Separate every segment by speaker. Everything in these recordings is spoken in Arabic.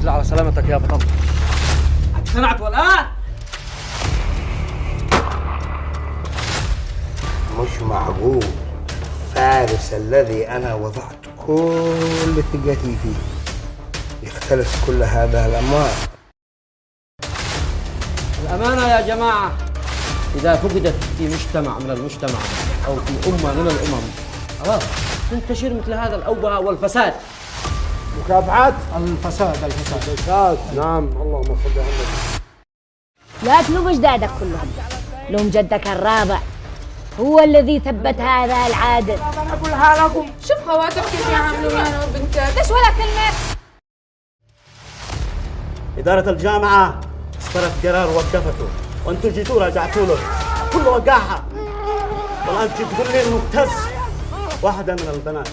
Speaker 1: لله على سلامتك يا بطل. اقتنعت والآن؟
Speaker 2: مش معقول فارس الذي أنا وضعت كل ثقتي فيه يختلس كل هذا الأموال.
Speaker 1: الأمانة يا جماعة إذا فقدت في مجتمع من المجتمع أو في أمة من الأمم خلاص تنتشر مثل هذا الأوبئة والفساد.
Speaker 2: مكافحة الفساد. نعم، اللهم صل على النبي.
Speaker 3: لا تلوم اجدادك كلهم، لوم جدك الرابع هو الذي ثبت هذا العادل.
Speaker 2: أنا أقولها لكم.
Speaker 4: شوف خواتك كيف يعاملوا معنا وبنتك. ليش ولا كلمة؟
Speaker 5: إدارة الجامعة اصدرت قرار وقفته، وأنتم جيتوا رجعتوا له كل وقاحة، والآن تجي تقول لي إنه ابتز واحدة من البنات.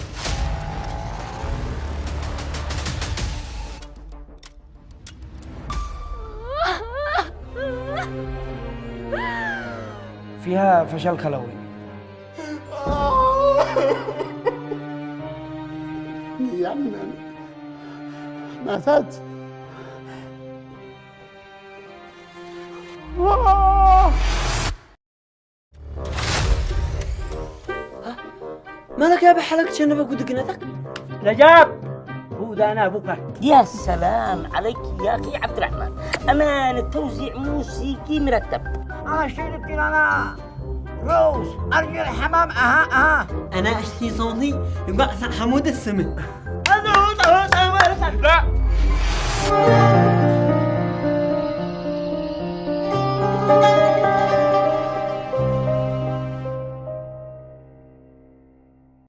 Speaker 1: فيها فشل خلوي.
Speaker 2: يا عمي ماتت.
Speaker 1: مالك يا بحلقت شنبك ودقنتك؟
Speaker 5: رجب، هو ده أنا أبوك.
Speaker 6: يا سلام عليك يا أخي عبد الرحمن، أمانة توزيع موسيقي مرتب.
Speaker 2: أنا اشتريت أنا روز أرجل الحمام.
Speaker 7: أنا أشتي صوتي يبقى حمود السمن.
Speaker 5: لا